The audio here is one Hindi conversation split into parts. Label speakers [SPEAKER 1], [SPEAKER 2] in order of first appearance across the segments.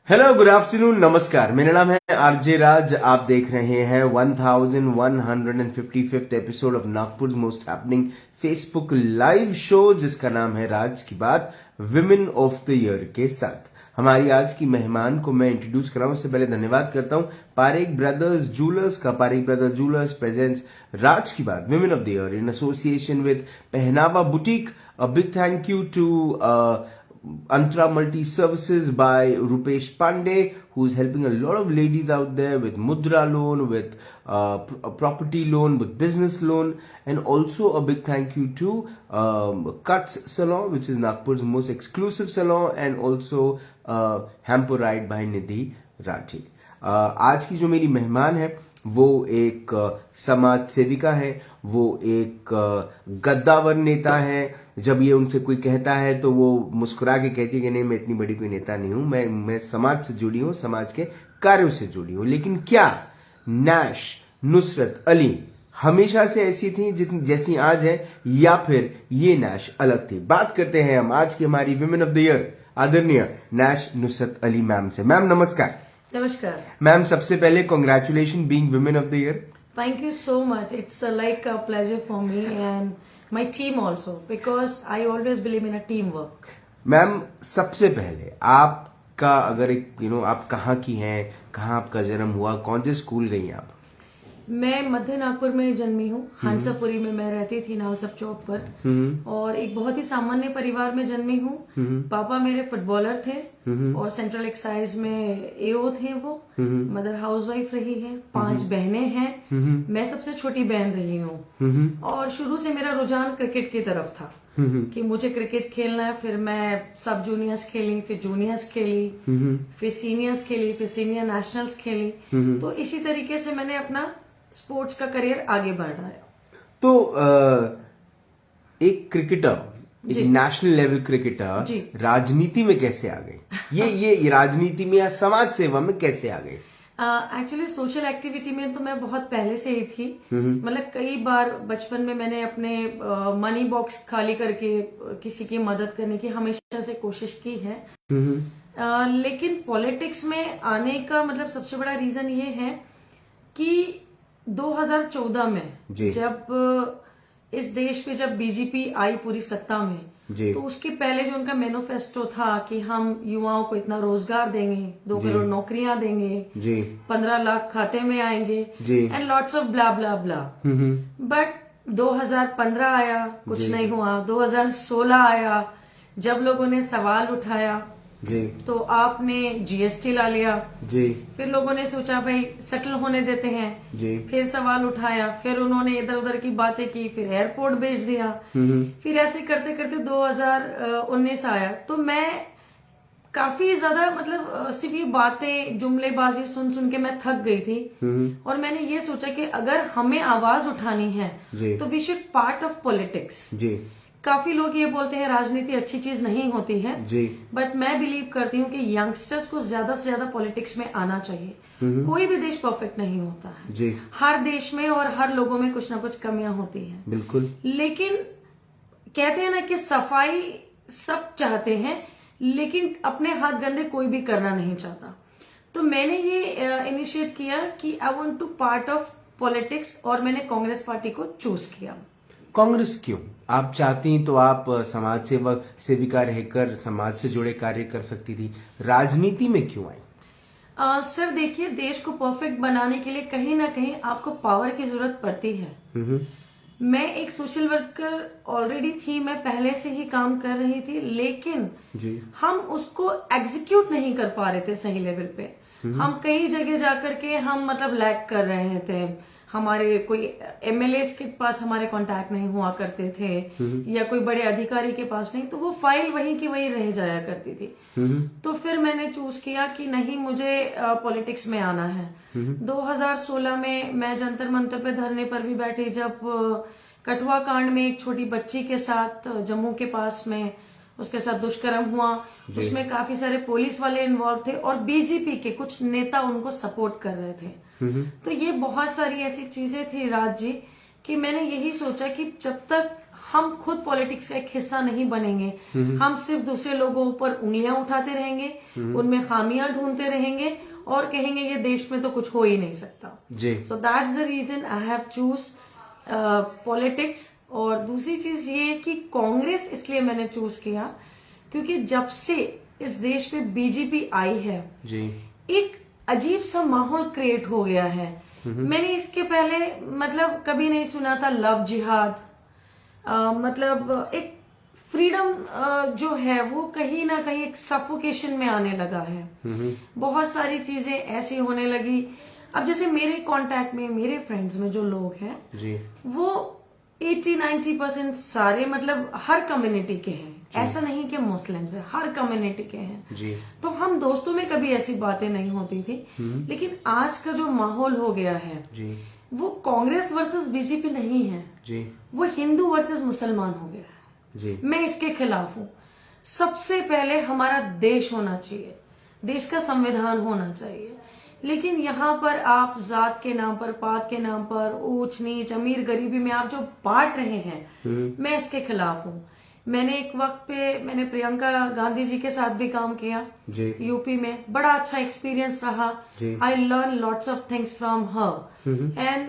[SPEAKER 1] हेलो, गुड आफ्टरनून, नमस्कार। मेरा नाम है आरजे राज। आप देख रहे हैं 1155th episode of Nagpur most happening Facebook live show, जिसका नाम है राज की बात, विमेन ऑफ द ईयर के साथ। हमारी आज की मेहमान को मैं इंट्रोड्यूस कराऊं, उससे पहले धन्यवाद करता हूं पारेख ब्रदर्स जूलर्स का। पारेख ब्रदर्स जूलर्स प्रेजेंट्स राज की बात, women of the year, in association with Pahnawa boutique. A big thank you to Antra Multi Services by Rupesh Pandey, who's helping a lot of ladies out there with mudra loan, with a property loan, with business loan, and also a big thank you to Cuts Salon, which is Nagpur's most exclusive salon, and also Hamper Ride by Nidhi Rathi. आज की जो मेरी मेहमान है वो एक समाज सेविका है, वो एक गद्दावर नेता है। जब ये उनसे कोई कहता है तो वो मुस्कुरा के कहती है कि नहीं, मैं इतनी बड़ी कोई नेता नहीं हूं, मैं समाज से जुड़ी हूं, समाज के कार्यों से जुड़ी हूं। लेकिन क्या नैश नुसरत अली हमेशा से ऐसी थी जैसी आज है, या फिर ये नैश अलग थी? बात करते हैं हम आज की हमारी विमेन ऑफ द ईयर आदरणीय नैश नुसरत अली मैम से। मैम नमस्कार।
[SPEAKER 2] नमस्कार
[SPEAKER 1] मैम, सबसे पहले congratulation being women of the year.
[SPEAKER 2] Thank you so much. It's like a pleasure for me and my team also, because I always believe in a teamwork.
[SPEAKER 1] Ma'am, सबसे पहले आपका अगर एक आप कहाँ की हैं, कहाँ आपका जन्म हुआ, कौन से स्कूल गई आप?
[SPEAKER 2] मैं मध्य नागपुर में जन्मी हूँ। हंसापुरी में मैं रहती थी, नालसप चौक पर, और एक बहुत ही सामान्य परिवार में जन्मी हूँ। पापा मेरे फुटबॉलर थे और सेंट्रल एक्साइज में एओ थे वो। मदर हाउसवाइफ रही है, 5 बहनें हैं, मैं सबसे छोटी बहन रही हूँ। और शुरू से मेरा रुझान क्रिकेट की तरफ था कि मुझे क्रिकेट खेलना है। फिर मैं सब जूनियर्स खेली, फिर जूनियर्स खेली, फिर सीनियर्स खेली, फिर सीनियर नेशनल्स खेली। तो इसी तरीके से मैंने अपना स्पोर्ट्स का करियर आगे बढ़ाया।
[SPEAKER 1] तो एक क्रिकेटर, एक नेशनल लेवल क्रिकेटर राजनीति में कैसे आ गई? ये राजनीति में या समाज सेवा में कैसे आ गई?
[SPEAKER 2] एक्चुअली सोशल एक्टिविटी में तो मैं बहुत पहले से ही थी। मतलब कई बार बचपन में मैंने अपने मनी बॉक्स खाली करके किसी की मदद करने की हमेशा से कोशिश की है। लेकिन पॉलिटिक्स में आने का मतलब सबसे बड़ा रीजन ये है कि 2014 में जब इस देश पे जब बीजेपी आई पूरी सत्ता में, तो उसके पहले जो उनका मैनिफेस्टो था कि हम युवाओं को इतना रोजगार देंगे, 2 करोड़ नौकरियां देंगे, 15 लाख खाते में आएंगे, and lots of blah blah blah. But 2015 आया, कुछ नहीं हुआ। 2016 आया, जब लोगों ने सवाल उठाया तो आपने जीएसटी ला लिया। फिर लोगों ने सोचा भाई सेटल होने देते हैं। फिर सवाल उठाया, फिर उन्होंने इधर उधर की बातें की, फिर एयरपोर्ट भेज दिया। फिर ऐसे करते करते 2019 आया, तो मैं काफी ज्यादा मतलब सिर्फ ये बातें जुमलेबाजी सुन सुन के मैं थक गई थी। और मैंने ये सोचा कि अगर हमें आवाज उठानी है तो we should part of politics. काफी लोग ये बोलते हैं राजनीति अच्छी चीज नहीं होती है, बट मैं बिलीव करती हूँ कि यंगस्टर्स को ज्यादा से ज्यादा पॉलिटिक्स में आना चाहिए। कोई भी देश परफेक्ट नहीं होता है, हर देश में और हर लोगों में कुछ ना कुछ कमियां होती हैं। बिल्कुल। लेकिन कहते हैं ना कि सफाई सब चाहते हैं, लेकिन अपने हाथ गंदे कोई भी करना नहीं चाहता। तो मैंने ये इनिशिएट किया कि I want to part of politics, और मैंने कांग्रेस पार्टी को चूज किया।
[SPEAKER 1] कांग्रेस क्यों? आप चाहती तो आप समाज सेविका रहकर समाज से जुड़े कार्य कर सकती थी, राजनीति में क्यों आई?
[SPEAKER 2] सर देखिए, देश को परफेक्ट बनाने के लिए कहीं ना कहीं आपको पावर की जरूरत पड़ती है। मैं एक सोशल वर्कर ऑलरेडी थी, मैं पहले से ही काम कर रही थी, लेकिन हम उसको एग्जीक्यूट नहीं कर पा रहे थे सही लेवल पे। हम कई जगह जाकर के हम मतलब लैग कर रहे थे। हमारे कोई एमएलए के पास हमारे कांटेक्ट नहीं हुआ करते थे, या कोई बड़े अधिकारी के पास नहीं, तो वो फाइल वहीं की वहीं रह जाया करती थी। तो फिर मैंने चूज किया कि नहीं, मुझे पॉलिटिक्स में आना है। 2016 में मैं जंतर मंतर पे धरने पर भी बैठी, जब कठुआ कांड में एक छोटी बच्ची के साथ जम्मू के पास में उसके साथ दुष्कर्म हुआ। उसमें काफी सारे पुलिस वाले इन्वॉल्व थे और बीजेपी के कुछ नेता उनको सपोर्ट कर रहे थे। तो ये बहुत सारी ऐसी चीजें थी राज जी, कि मैंने यही सोचा कि जब तक हम खुद पॉलिटिक्स का एक हिस्सा नहीं बनेंगे, हम सिर्फ दूसरे लोगों पर उंगलियां उठाते रहेंगे, उनमें खामियां ढूंढते रहेंगे और कहेंगे ये देश में तो कुछ हो ही नहीं सकता।
[SPEAKER 1] जी।
[SPEAKER 2] So that's the reason I have chose politics. और दूसरी चीज ये कि कांग्रेस इसलिए मैंने चूज किया क्योंकि जब से इस देश में बीजेपी आई है
[SPEAKER 1] जी, एक
[SPEAKER 2] अजीब सा माहौल क्रिएट हो गया है। मैंने इसके पहले मतलब कभी नहीं सुना था लव जिहाद, मतलब एक फ्रीडम जो है वो कहीं ना कहीं एक सफोकेशन में आने लगा है। बहुत सारी चीजें ऐसी होने लगी। अब जैसे मेरे कांटेक्ट में, मेरे फ्रेंड्स में जो लोग हैं
[SPEAKER 1] जी,
[SPEAKER 2] वो 80-90% सारे मतलब हर कम्युनिटी के हैं, ऐसा नहीं कि मुस्लिम्स है, हर कम्युनिटी के हैं
[SPEAKER 1] जी।
[SPEAKER 2] तो हम दोस्तों में कभी ऐसी बातें नहीं होती थी। लेकिन आज का जो माहौल हो गया है
[SPEAKER 1] जी,
[SPEAKER 2] वो कांग्रेस वर्सेस बीजेपी नहीं है
[SPEAKER 1] जी,
[SPEAKER 2] वो हिंदू वर्सेस मुसलमान हो गया है
[SPEAKER 1] जी।
[SPEAKER 2] मैं इसके खिलाफ हूँ। सबसे पहले हमारा देश होना चाहिए, देश का संविधान होना चाहिए, लेकिन यहाँ पर आप जात के नाम पर, पात के नाम पर, ऊंच नीच, अमीर गरीबी में आप जो बांट रहे हैं, मैं इसके खिलाफ हूँ। मैंने एक वक्त पे मैंने प्रियंका गांधी जी के साथ भी काम किया
[SPEAKER 1] जी,
[SPEAKER 2] यूपी में, बड़ा अच्छा एक्सपीरियंस रहा। I learn lots of things from her and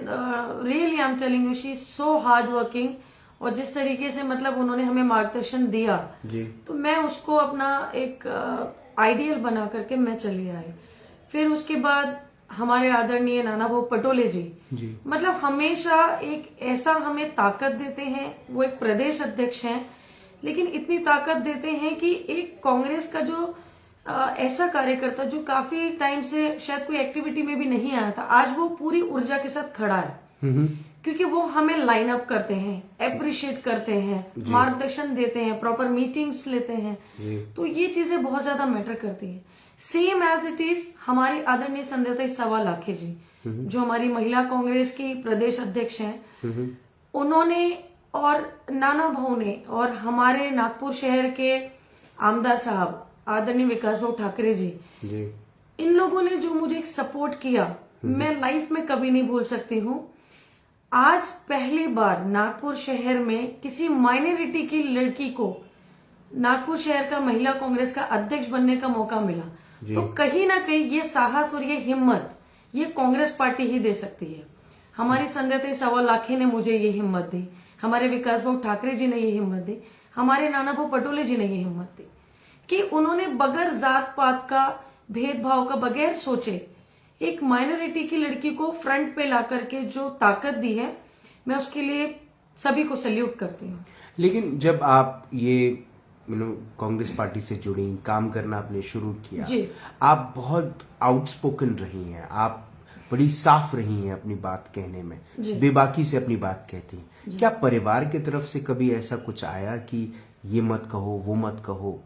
[SPEAKER 2] really I am telling you she is so hard working. और जिस तरीके से मतलब उन्होंने हमें मार्गदर्शन दिया
[SPEAKER 1] जी,
[SPEAKER 2] तो मैं उसको अपना एक आइडियल बना करके मैं चली आई। फिर उसके बाद हमारे आदरणीय नाना भाऊ पटोले जी,
[SPEAKER 1] जी,
[SPEAKER 2] मतलब हमेशा एक ऐसा हमें ताकत देते हैं, वो एक प्रदेश अध्यक्ष हैं, लेकिन इतनी ताकत देते हैं कि एक कांग्रेस का जो ऐसा कार्यकर्ता जो काफी टाइम से शायद कोई एक्टिविटी में भी नहीं आया था, आज वो पूरी ऊर्जा के साथ खड़ा है क्योंकि वो हमें लाइन अप करते हैं, अप्रिशिएट करते हैं, मार्गदर्शन देते हैं, प्रॉपर मीटिंग्स लेते हैं। तो ये चीजें बहुत ज्यादा मैटर करती हैं। सेम एज इट इज हमारी आदरणीय संध्या सवा लाखे जी जो हमारी महिला कांग्रेस की प्रदेश अध्यक्ष हैं, उन्होंने और नाना भाऊ ने और हमारे नागपुर शहर के आमदार साहब आदरणीय विकास भाऊ ठाकरे जी, इन लोगों ने जो मुझे एक सपोर्ट किया मैं लाइफ में कभी नहीं भूल सकती हूँ। आज पहली बार नागपुर शहर में किसी माइनॉरिटी की लड़की को नागपुर शहर का महिला कांग्रेस का अध्यक्ष बनने का मौका मिला। तो कहीं ना कहीं ये साहस और ये हिम्मत ये कांग्रेस पार्टी ही दे सकती है। हमारी संध्या सवा लाखे ने मुझे ये हिम्मत दी, हमारे विकास भाऊ ठाकरे जी ने ये हिम्मत दी, हमारे नाना भाऊ पटोले जी ने ये हिम्मत दी कि उन्होंने बगैर जात पात का भेदभाव का बगैर सोचे एक माइनॉरिटी की लड़की को फ्रंट पे ला करके जो ताकत दी है, मैं उसके लिए सभी को सैल्यूट करती हूँ।
[SPEAKER 1] लेकिन जब आप ये कांग्रेस पार्टी से जुड़ी, काम करना आपने शुरू किया, आप बहुत आउटस्पोकन रही हैं, आप बड़ी साफ रही हैं अपनी बात कहने में, बेबाकी से अपनी बात कहती हैं। क्या परिवार की तरफ से कभी ऐसा कुछ आया कि ये मत कहो, वो मत कहो?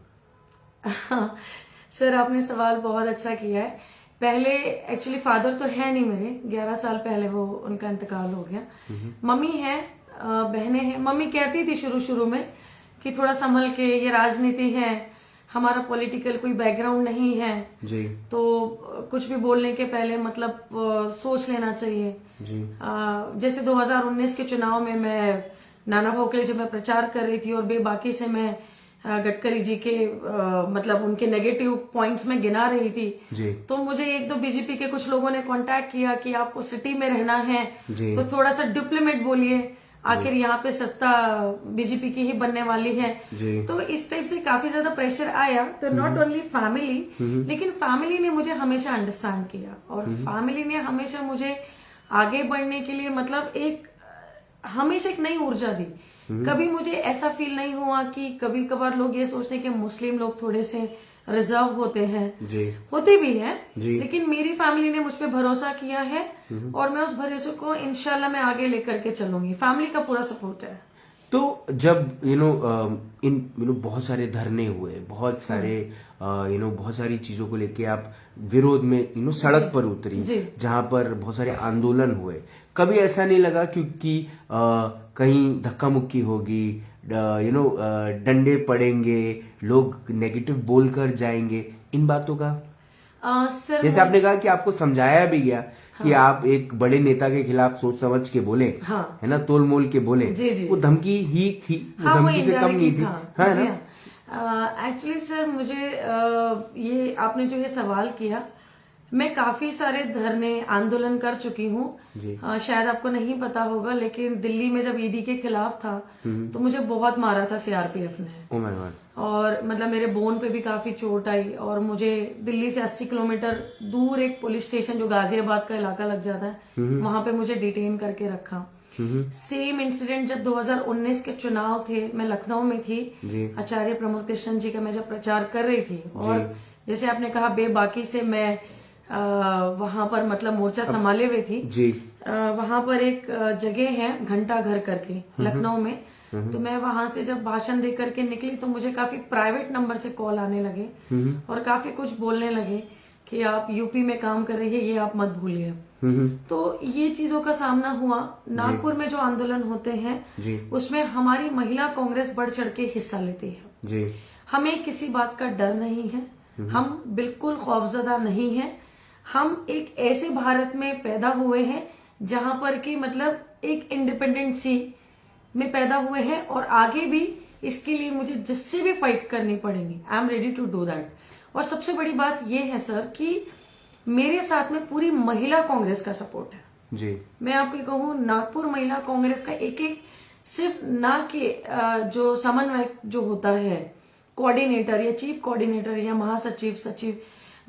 [SPEAKER 2] सर आपने सवाल बहुत अच्छा किया है। पहले एक्चुअली फादर तो है नहीं मेरे, 11 साल पहले वो उनका इंतकाल हो गया। मम्मी है, बहनें हैं। मम्मी कहती थी शुरू शुरू में कि थोड़ा संभल के, ये राजनीति है, हमारा पॉलिटिकल कोई बैकग्राउंड नहीं है
[SPEAKER 1] जी,
[SPEAKER 2] तो कुछ भी बोलने के पहले मतलब सोच लेना चाहिए जी। जैसे 2019 के चुनाव में मैं नाना भाऊ के लिए जब मैं प्रचार कर रही थी और बेबाकी से मैं गडकरी जी के मतलब उनके नेगेटिव पॉइंट्स में गिना रही थी जी। तो मुझे एक दो बीजेपी के कुछ लोगों ने कांटेक्ट किया कि आपको सिटी में रहना है तो थोड़ा सा डिप्लोमेट बोलिए, आखिर यहाँ पे सत्ता बीजेपी की ही बनने वाली है। तो इस टाइप से काफी ज्यादा प्रेशर आया। तो नॉट ओनली फैमिली, लेकिन फैमिली ने मुझे हमेशा अंडरस्टैंड किया और फैमिली ने हमेशा मुझे आगे बढ़ने के लिए मतलब एक हमेशा एक नई ऊर्जा दी। कभी मुझे ऐसा फील नहीं हुआ कि कभी कभार लोग ये सोचते हैं कि मुस्लिम लोग थोड़े से रिजर्व होते हैं, होते भी हैं, लेकिन मेरी फैमिली ने मुझ पर भरोसा किया है और मैं उस भरोसे को इंशाल्लाह मैं आगे लेकर के चलूंगी। फैमिली का पूरा सपोर्ट है।
[SPEAKER 1] तो जब बहुत सारे धरने हुए, बहुत सारे बहुत सारी चीजों को लेके आप विरोध में सड़क पर उतरी, जहां पर बहुत सारे आंदोलन हुए, कभी ऐसा नहीं लगा क्योंकि कहीं धक्का मुक्की होगी, डंडे पड़ेंगे, लोग नेगेटिव बोलकर जाएंगे, इन बातों का?
[SPEAKER 2] सर
[SPEAKER 1] जैसे आपने कहा कि आपको समझाया भी गया कि आप एक बड़े नेता के खिलाफ सोच समझ के बोले,
[SPEAKER 2] हाँ
[SPEAKER 1] है ना, तोल मोल के बोले।
[SPEAKER 2] जी जी
[SPEAKER 1] वो धमकी ही थी, वो
[SPEAKER 2] हाँ, वो
[SPEAKER 1] धमकी से कम नहीं
[SPEAKER 2] indirectly
[SPEAKER 1] थी,
[SPEAKER 2] था।
[SPEAKER 1] है
[SPEAKER 2] जी
[SPEAKER 1] ना?
[SPEAKER 2] हाँ। एक्चुअली सर मुझे ये आपने जो ये सवाल किया, मैं काफी सारे धरने आंदोलन कर चुकी हूँ।
[SPEAKER 1] जी।
[SPEAKER 2] शायद आपको नहीं पता होगा, लेकिन दिल्ली में जब ईडी के खिलाफ था तो मुझे बहुत मारा था सीआरपीएफ ने।
[SPEAKER 1] Oh my God.
[SPEAKER 2] और मतलब मेरे बोन पे भी काफी चोट आई, और मुझे दिल्ली से 80 किलोमीटर दूर एक पुलिस स्टेशन जो गाजियाबाद का इलाका लग जाता है, वहां पे मुझे डिटेन करके रखा। सेम इंसिडेंट जब 2019 के चुनाव थे, मैं लखनऊ में थी, आचार्य प्रमोद कृष्णन जी का मैं जब प्रचार कर रही थी, और जैसे आपने कहा बेबाकी से मैं वहां पर मतलब मोर्चा संभाले हुए थी
[SPEAKER 1] जी।
[SPEAKER 2] वहां पर एक जगह है घंटा घर करके लखनऊ में, तो मैं वहां से जब भाषण दे करके निकली तो मुझे काफी प्राइवेट नंबर से कॉल आने लगे और काफी कुछ बोलने लगे कि आप यूपी में काम कर रही है, ये आप मत भूलिए। तो ये चीजों का सामना हुआ। नागपुर में जो आंदोलन होते हैं उसमें हमारी महिला कांग्रेस बढ़ चढ़ के हिस्सा लेती है जी। हमें किसी बात का डर नहीं है, हम बिल्कुल खौफजदा नहीं है। हम एक ऐसे भारत में पैदा हुए हैं जहां पर कि मतलब एक इंडिपेंडेंट सी में पैदा हुए हैं, और आगे भी इसके लिए मुझे जिससे भी फाइट करनी पड़ेगी, I am ready to do that. और सबसे बड़ी बात यह है सर कि मेरे साथ में पूरी महिला कांग्रेस का सपोर्ट है जी। मैं आपको कहूँ नागपुर महिला कांग्रेस का एक एक सिर्फ ना कि जो समन्वयक जो होता है, कोऑर्डिनेटर या चीफ कोऑर्डिनेटर या महासचिव, सचिव,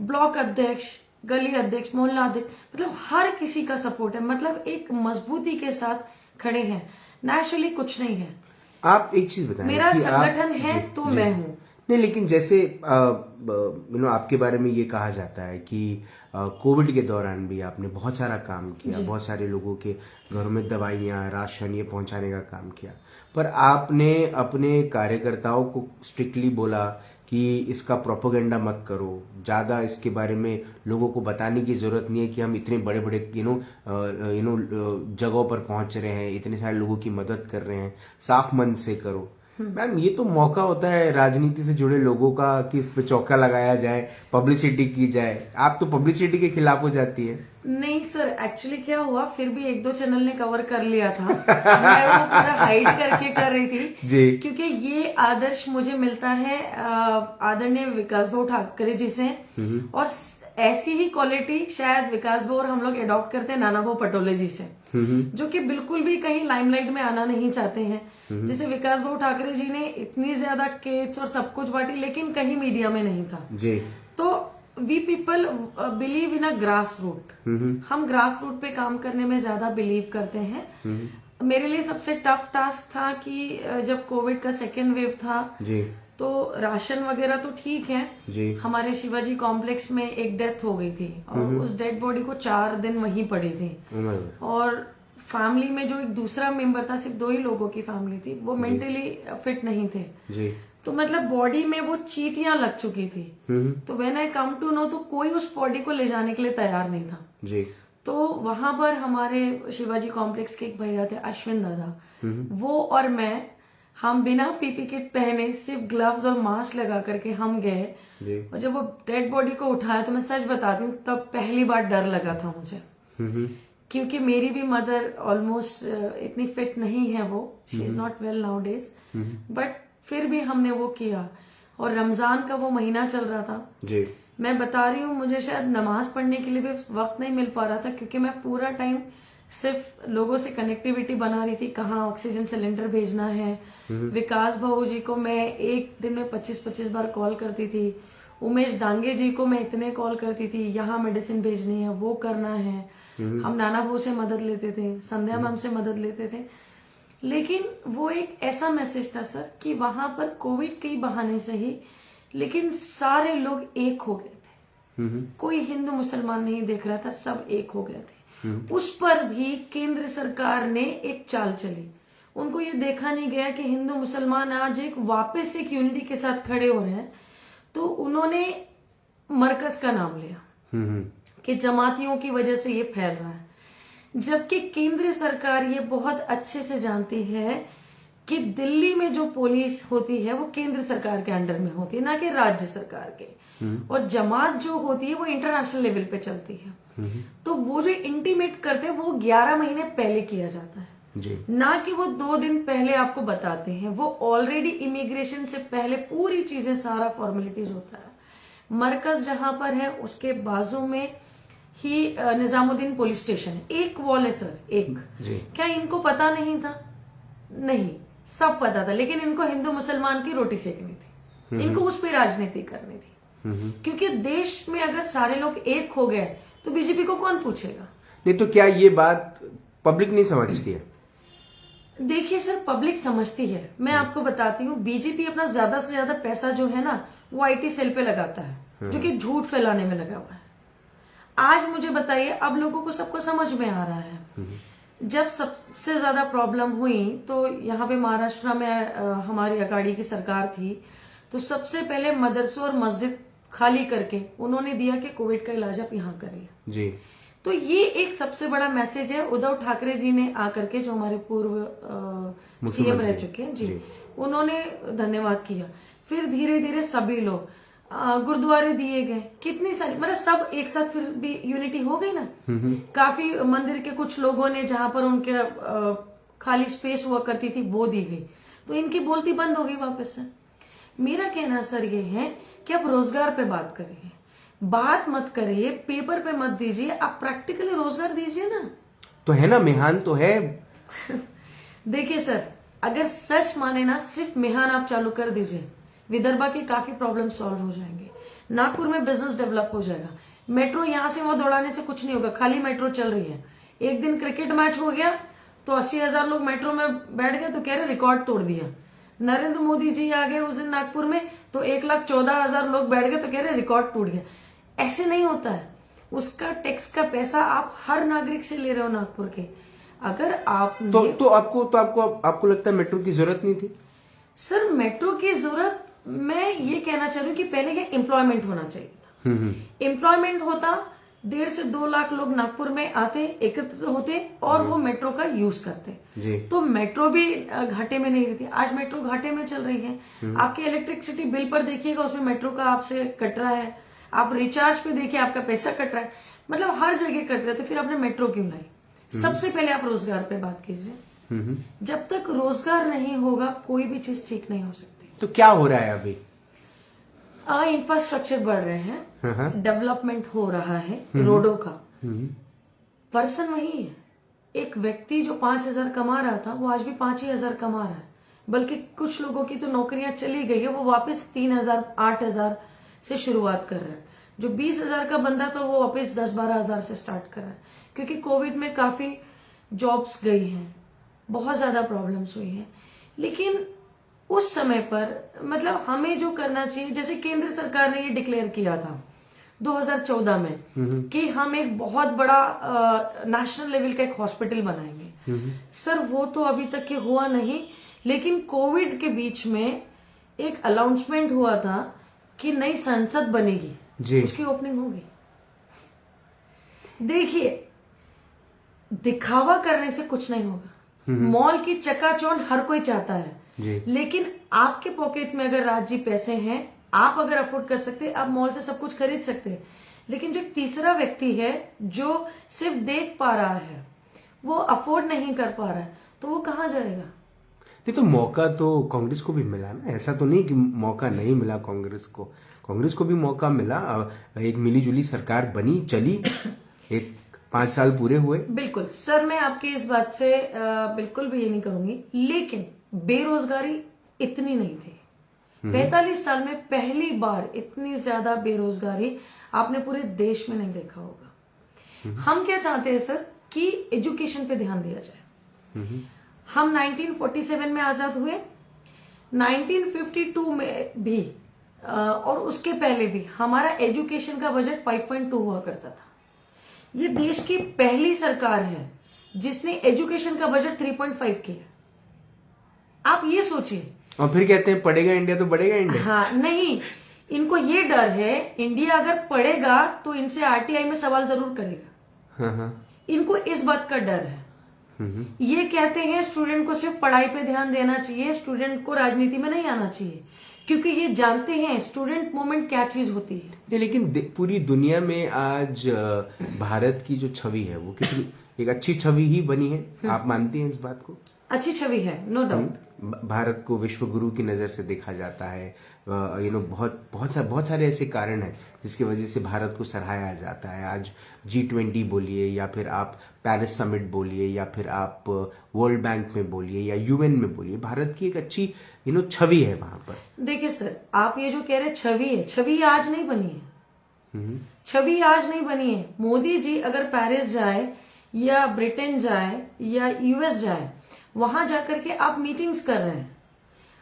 [SPEAKER 2] ब्लॉक अध्यक्ष, गली अध्यक्ष, मोहल्ला अध्यक्ष, मतलब हर किसी का सपोर्ट है। मतलब एक मजबूती के साथ खड़े हैं, नेचुरली कुछ नहीं है।
[SPEAKER 1] आप एक चीज बताएं,
[SPEAKER 2] मेरा संगठन है तो मैं हूँ।
[SPEAKER 1] नहीं, लेकिन जैसे आपके बारे में ये कहा जाता है कि कोविड के दौरान भी आपने बहुत सारा काम किया, बहुत सारे लोगों के घरों में दवाइयाँ, राशन ये पहुंचाने का काम किया, पर आपने अपने कार्यकर्ताओं को स्ट्रिक्टली बोला कि इसका प्रोपेगेंडा मत करो, ज्यादा इसके बारे में लोगों को बताने की जरूरत नहीं है कि हम इतने बड़े बड़े जगहों पर पहुंच रहे हैं, इतने सारे लोगों की मदद कर रहे हैं, साफ मन से करो। मैम, ये तो मौका होता है राजनीति से जुड़े लोगों का कि इस पे चौका लगाया जाए, पब्लिसिटी की जाए। आप तो पब्लिसिटी के खिलाफ हो जाती है।
[SPEAKER 2] नहीं सर, एक्चुअली क्या हुआ, फिर भी एक दो चैनल ने कवर कर लिया था। मैं वो पूरा हाइड करके कर रही थी
[SPEAKER 1] जी।
[SPEAKER 2] क्योंकि ये आदर्श मुझे मिलता है आदरणीय विकास भाऊ ठाकरे जी से, और ऐसी ही क्वालिटी शायद विकास भाऊ और हम लोग एडॉप्ट करते हैं नाना भाऊ पटोले जी से, जो कि बिल्कुल भी कहीं लाइमलाइट में आना नहीं चाहते हैं। जैसे विकास भाऊ ठाकरे जी ने इतनी ज्यादा किट्स और सब कुछ बांटी, लेकिन कहीं मीडिया में नहीं था जी। तो we people believe in a grass root. हम ग्रास रूट पे काम करने में ज्यादा बिलीव करते हैं। मेरे लिए सबसे टफ टास्क था कि जब कोविड का सेकेंड वेव था जी, तो राशन वगैरह तो ठीक है जी। हमारे शिवाजी कॉम्प्लेक्स में एक डेथ हो गई थी और उस डेड बॉडी को 4 दिन वहीं पड़ी थी, और फैमिली में जो एक दूसरा मेंबर था, सिर्फ 2 ही लोगों की फैमिली थी, वो मेंटली फिट नहीं थे जी। तो मतलब बॉडी में वो चींटियां लग चुकी थी। तो when I come to know, तो कोई उस बॉडी को ले जाने के लिए तैयार नहीं था जी। तो वहां पर हमारे शिवाजी कॉम्प्लेक्स के एक भैया थे, अश्विन दादा, वो और मैं, हम बिना पीपी किट पहने सिर्फ ग्लव्स और मास्क लगा करके हम गए, और जब वो डेड बॉडी को उठाया तो मैं सच बताती हूँ, तब पहली बार डर लगा था मुझे, क्योंकि मेरी भी मदर ऑलमोस्ट इतनी फिट नहीं है, वो she is not well now days, but फिर भी हमने वो किया। और रमजान का वो महीना चल रहा था जी। मैं बता रही हूँ, मुझे शायद नमाज पढ़ने के लिए भी वक्त नहीं मिल पा रहा था, क्योंकि मैं पूरा टाइम सिर्फ लोगों से कनेक्टिविटी बना रही थी, कहाँ ऑक्सीजन सिलेंडर भेजना है। विकास भाऊ जी को मैं एक दिन में 25-25 बार कॉल करती थी, उमेश डांगे जी को मैं इतने कॉल करती थी, यहाँ मेडिसिन भेजनी है, वो करना है। हम नाना भाऊ से मदद लेते थे, संध्या मैम से मदद लेते थे, लेकिन वो एक ऐसा मैसेज था सर कि वहां पर कोविड के बहाने से ही, लेकिन सारे लोग एक हो गए थे, कोई हिंदू मुसलमान नहीं देख रहा था, सब एक हो गए थे। उस पर भी केंद्र सरकार ने एक चाल चली, उनको ये देखा नहीं गया कि हिंदू मुसलमान आज एक वापस एक यूनिटी के साथ खड़े हो रहे हैं, तो उन्होंने मरकज का नाम लिया कि जमातियों की वजह से ये फैल रहा है, जबकि केंद्र सरकार ये बहुत अच्छे से जानती है कि दिल्ली में जो पुलिस होती है वो केंद्र सरकार के अंडर में होती है, ना कि राज्य सरकार के। और जमात जो होती है वो इंटरनेशनल लेवल पे चलती है। तो वो जो इंटीमेट करते हैं वो 11 महीने पहले किया जाता है
[SPEAKER 1] जी।
[SPEAKER 2] ना कि वो 2 दिन पहले आपको बताते हैं। वो ऑलरेडी इमिग्रेशन से पहले पूरी चीजें, सारा फॉर्मेलिटीज होता है। मरकज जहां पर है उसके बाजू में ही निजामुद्दीन पुलिस स्टेशन है। एक वॉल है सर, एक
[SPEAKER 1] जी।
[SPEAKER 2] क्या इनको पता नहीं था? नहीं, सब पता था, लेकिन इनको हिंदू मुसलमान की रोटी सेकनी थी, इनको उस पर राजनीति करनी थी। क्योंकि देश में अगर सारे लोग एक हो गए तो बीजेपी को कौन पूछेगा?
[SPEAKER 1] नहीं तो क्या ये बात पब्लिक नहीं समझती है?
[SPEAKER 2] देखिए सर, पब्लिक समझती है। मैं आपको बताती हूँ, बीजेपी अपना ज्यादा से ज्यादा पैसा जो है ना वो आईटी सेल पे लगाता है, जो कि झूठ फैलाने में लगा हुआ है। आज मुझे बताइए, अब लोगों को सबको समझ में आ रहा है। जब सबसे ज्यादा प्रॉब्लम हुई तो यहाँ पे महाराष्ट्र में हमारी अकाड़ी की सरकार थी, तो सबसे पहले मदरसों और मस्जिद खाली करके उन्होंने दिया कि कोविड का इलाज आप यहाँ करिए
[SPEAKER 1] जी।
[SPEAKER 2] तो ये एक सबसे बड़ा मैसेज है। उद्धव ठाकरे जी ने आकर के, जो हमारे पूर्व सीएम रह चुके हैं जी, उन्होंने धन्यवाद किया। फिर धीरे धीरे सभी लोग गुरुद्वारे दिए गए, कितनी सारी, मतलब सब एक साथ फिर भी यूनिटी हो गई ना। काफी मंदिर के कुछ लोगों ने, जहां पर उनके खाली स्पेस हुआ करती थी, वो दी गई, तो इनकी बोलती बंद हो गई वापस से। मेरा कहना सर ये है कि आप रोजगार पे बात करिए, बात मत करिए, पेपर पे मत दीजिए, आप प्रैक्टिकली रोजगार दीजिए ना।
[SPEAKER 1] तो है ना, मेहान तो है।
[SPEAKER 2] देखिए सर, अगर सच माने ना, सिर्फ मेहान आप चालू कर दीजिए, विदर्भा के काफी प्रॉब्लम सॉल्व हो जाएंगे। नागपुर में बिजनेस डेवलप हो जाएगा। मेट्रो यहां से वहां दौड़ाने से कुछ नहीं होगा, खाली मेट्रो चल रही है। एक दिन क्रिकेट मैच हो गया तो 80,000 लोग मेट्रो में बैठ गए, तो कह रहे रिकॉर्ड तोड़ दिया। नरेंद्र मोदी जी आ गए उस दिन नागपुर में, तो 1,14,000 लोग बैठ गए, तो कह रहे रिकॉर्ड टूट गया। ऐसे नहीं होता है। उसका टैक्स का पैसा आप हर नागरिक से ले रहे हो नागपुर के। अगर आप
[SPEAKER 1] तो आपको लगता है मेट्रो की जरूरत नहीं थी?
[SPEAKER 2] सर, मेट्रो की जरूरत, मैं ये कहना चाह रही हूँ कि पहले क्या एम्प्लॉयमेंट होना चाहिए था। एम्प्लॉयमेंट होता, 1.5 से 2 लाख लोग नागपुर में आते, एकत्रित होते और वो मेट्रो का यूज करते
[SPEAKER 1] जी।
[SPEAKER 2] तो मेट्रो भी घाटे में नहीं रहती। आज मेट्रो घाटे में चल रही है। आपके इलेक्ट्रिसिटी बिल पर देखिएगा, उसमें मेट्रो का आपसे कट रहा है। आप रिचार्ज पे देखिए, आपका पैसा कट रहा है, मतलब हर जगह कट रहा है। तो फिर आपने मेट्रो क्यों लाई? सबसे पहले आप रोजगार पे बात कीजिए। जब तक रोजगार नहीं होगा कोई भी चीज ठीक नहीं हो सकती।
[SPEAKER 1] तो क्या हो रहा है अभी?
[SPEAKER 2] इंफ्रास्ट्रक्चर बढ़ रहे हैं, डेवलपमेंट हो रहा है रोडों का। पर्सन वही है। एक व्यक्ति जो 5,000 कमा रहा था, वो आज भी 5,000 कमा रहा है। बल्कि कुछ लोगों की तो नौकरियां चली गई है, वो वापस 3,000 8,000 से शुरुआत कर रहा है। जो 20,000 का बंदा था, वो वापस 10-12,000 से स्टार्ट कर रहा है। क्योंकि कोविड में काफी जॉब्स गई हैं, बहुत ज्यादा प्रॉब्लम्स हुई हैं। लेकिन उस समय पर मतलब हमें जो करना चाहिए, जैसे केंद्र सरकार ने ये डिक्लेयर किया था 2014 में कि हम एक बहुत बड़ा नेशनल लेवल का एक हॉस्पिटल बनाएंगे। सर, वो तो अभी तक के हुआ नहीं। लेकिन कोविड के बीच में एक अनाउंसमेंट हुआ था कि नई संसद बनेगी जी। उसकी ओपनिंग होगी। देखिए, दिखावा करने से कुछ नहीं होगा। मॉल की चकाचौंध हर कोई चाहता है जी। लेकिन आपके पॉकेट में अगर राज्य पैसे हैं, आप अगर अफोर्ड कर सकते हैं, आप मॉल से सब कुछ खरीद सकते हैं। लेकिन जो तीसरा व्यक्ति है जो सिर्फ देख पा रहा है, वो अफोर्ड नहीं कर पा रहा है, तो वो कहाँ जाएगा?
[SPEAKER 1] नहीं, तो मौका तो कांग्रेस को भी मिला ना। ऐसा तो नहीं कि मौका नहीं मिला कांग्रेस को भी मौका मिला। एक मिलीजुली सरकार बनी, चली, एक 5 साल पूरे हुए।
[SPEAKER 2] बिल्कुल सर, मैं आपकी इस बात से बिल्कुल भी ये नहीं कहूंगी। लेकिन बेरोजगारी इतनी नहीं थी। 45 साल में पहली बार इतनी ज्यादा बेरोजगारी आपने पूरे देश में नहीं देखा होगा। हम क्या चाहते हैं सर कि एजुकेशन पे ध्यान दिया जाए। हम 1947 में आजाद हुए, 1952 में भी और उसके पहले भी हमारा एजुकेशन का बजट 5.2 हुआ करता था। ये देश की पहली सरकार है जिसने एजुकेशन का बजट 3.5 किया। आप ये सोचिए।
[SPEAKER 1] और फिर कहते हैं पढ़ेगा इंडिया तो बढ़ेगा इंडिया।
[SPEAKER 2] हाँ, नहीं, इनको ये डर है इंडिया अगर पढ़ेगा तो इनसे आरटीआई में सवाल जरूर करेगा। इनको इस बात का डर है। ये कहते हैं स्टूडेंट को सिर्फ पढ़ाई पे ध्यान देना चाहिए, स्टूडेंट को राजनीति में नहीं आना चाहिए, क्योंकि ये जानते हैं स्टूडेंट मूवमेंट क्या चीज होती है।
[SPEAKER 1] नहीं, लेकिन पूरी दुनिया में आज भारत की जो छवि है वो कितनी एक अच्छी छवि ही बनी है, आप मानती हैं इस बात को?
[SPEAKER 2] अच्छी छवि है, नो डाउट।
[SPEAKER 1] भारत को विश्व गुरु की नजर से देखा जाता है, बहुत सारे ऐसे कारण हैं जिसकी वजह से भारत को सराहाया जाता है। आज G20 बोलिए, या फिर आप पेरिस समिट बोलिए, या फिर आप वर्ल्ड बैंक में बोलिए, या UN में बोलिए, भारत की एक अच्छी छवि है वहां पर।
[SPEAKER 2] देखिए सर, आप ये जो कह रहे छवि है, छवि आज नहीं बनी है। छवि आज नहीं बनी है। मोदी जी अगर पेरिस जाए या ब्रिटेन जाए या US जाए, वहां जाकर के आप मीटिंग्स कर रहे हैं,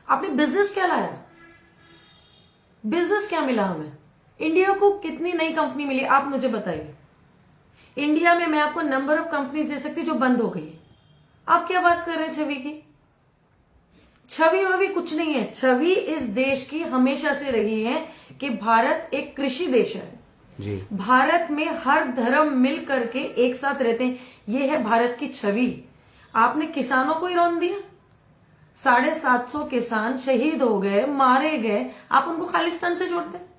[SPEAKER 2] आपने बिजनेस क्या लाया? बिजनेस क्या मिला हमें? इंडिया को कितनी नई कंपनी मिली, आप मुझे बताइए। इंडिया में मैं आपको नंबर ऑफ कंपनीज दे सकती जो बंद हो गई है। आप क्या बात कर रहे हैं छवि की? छवि ववि कुछ नहीं है। छवि इस देश की हमेशा से रही है कि भारत एक कृषि देश है
[SPEAKER 1] जी।
[SPEAKER 2] भारत में हर धर्म मिल करके एक साथ रहते हैं, ये है भारत की छवि। आपने किसानों को ही रौंद दिया, 750 किसान शहीद हो गए, मारे गए, आप उनको खालिस्तान से जोड़ते हैं।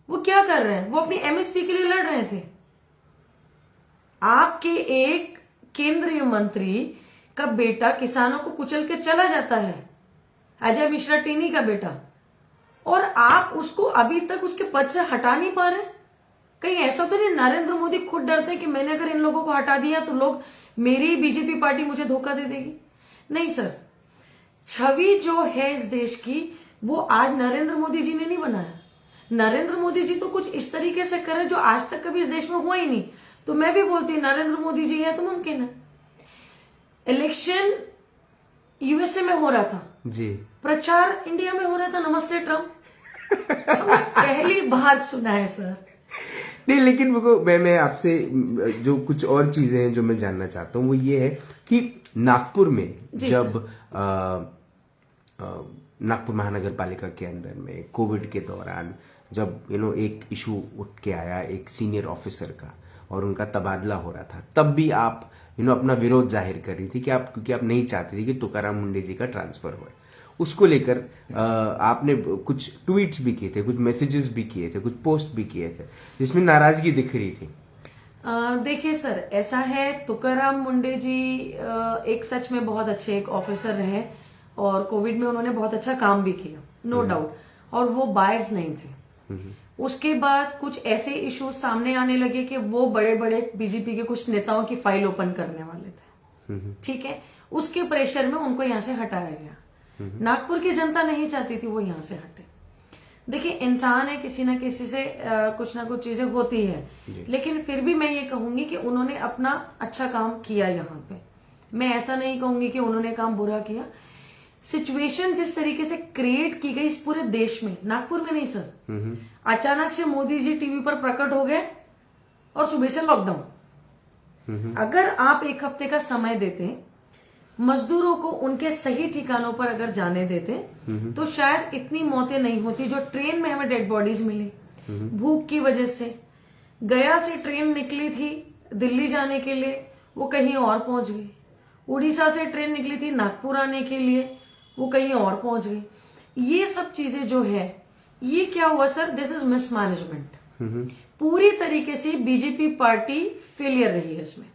[SPEAKER 2] वो क्या कर रहे हैं? वो अपनी MSP के लिए लड़ रहे थे। आपके एक केंद्रीय मंत्री का बेटा किसानों को कुचल के चला जाता है, अजय मिश्रा टीनी का बेटा, और आप उसको अभी तक उसके पद से हटा नहीं पा रहे। कहीं ऐसा तो नहीं नरेंद्र मोदी खुद डरते हैं कि मैंने अगर इन लोगों को हटा दिया तो लोग, मेरी बीजेपी पार्टी मुझे धोखा दे देगी? नहीं सर, छवि जो है इस देश की वो आज नरेंद्र मोदी जी ने नहीं बनाया। नरेंद्र मोदी जी तो कुछ इस तरीके से करे जो आज तक कभी इस देश में हुआ ही नहीं। तो मैं भी बोलती नरेंद्र मोदी जी है तो मुमकिन है। इलेक्शन USA में हो रहा था
[SPEAKER 1] जी,
[SPEAKER 2] प्रचार इंडिया में हो रहा था, नमस्ते ट्रम्प। पहली बार सुना है सर।
[SPEAKER 1] नहीं, लेकिन मैं आपसे जो कुछ और चीजें हैं जो मैं जानना चाहता हूँ वो ये है कि नागपुर में जब नागपुर महानगर पालिका के अंदर में कोविड के दौरान जब एक इशू उठ के आया एक सीनियर ऑफिसर का और उनका तबादला हो रहा था, तब भी आप अपना विरोध जाहिर कर रही थी कि क्योंकि आप नहीं चाहती थी कि तुकाराम मुंडे जी का ट्रांसफर हो। उसको लेकर आपने कुछ ट्वीट्स भी किए थे, कुछ मैसेजेस भी किए थे, कुछ पोस्ट भी किए थे जिसमें नाराजगी दिख रही थी।
[SPEAKER 2] देखिए सर, ऐसा है, तुकाराम मुंडे जी एक सच में बहुत अच्छे एक ऑफिसर रहे और कोविड में उन्होंने बहुत अच्छा काम भी किया, नो डाउट, और वो बायर्स नहीं थे। उसके बाद कुछ ऐसे इश्यूज सामने आने लगे कि वो बड़े बड़े बीजेपी के कुछ नेताओं की फाइल ओपन करने वाले थे, ठीक है। उसके प्रेशर में उनको यहां से हटाया गया। नागपुर की जनता नहीं चाहती थी वो यहां से हटे। देखिए, इंसान है, किसी ना किसी से कुछ ना कुछ चीजें होती है, लेकिन फिर भी मैं ये कहूंगी कि उन्होंने अपना अच्छा काम किया यहाँ पे। मैं ऐसा नहीं कहूंगी कि उन्होंने काम बुरा किया। सिचुएशन जिस तरीके से क्रिएट की गई इस पूरे देश में, नागपुर में नहीं सर, अचानक से मोदी जी टीवी पर प्रकट हो गए और सुबह से लॉकडाउन। अगर आप एक हफ्ते का समय देते, मजदूरों को उनके सही ठिकानों पर अगर जाने देते, तो शायद इतनी मौतें नहीं होती जो ट्रेन में हमें डेड बॉडीज मिली भूख की वजह से। गया से ट्रेन निकली थी दिल्ली जाने के लिए, वो कहीं और पहुंच गई। उड़ीसा से ट्रेन निकली थी नागपुर आने के लिए, वो कहीं और पहुंच गई। ये सब चीजें जो है, ये क्या हुआ सर, दिस इज मिसमैनेजमेंट। पूरी तरीके से बीजेपी पार्टी फेलियर रही है इसमें।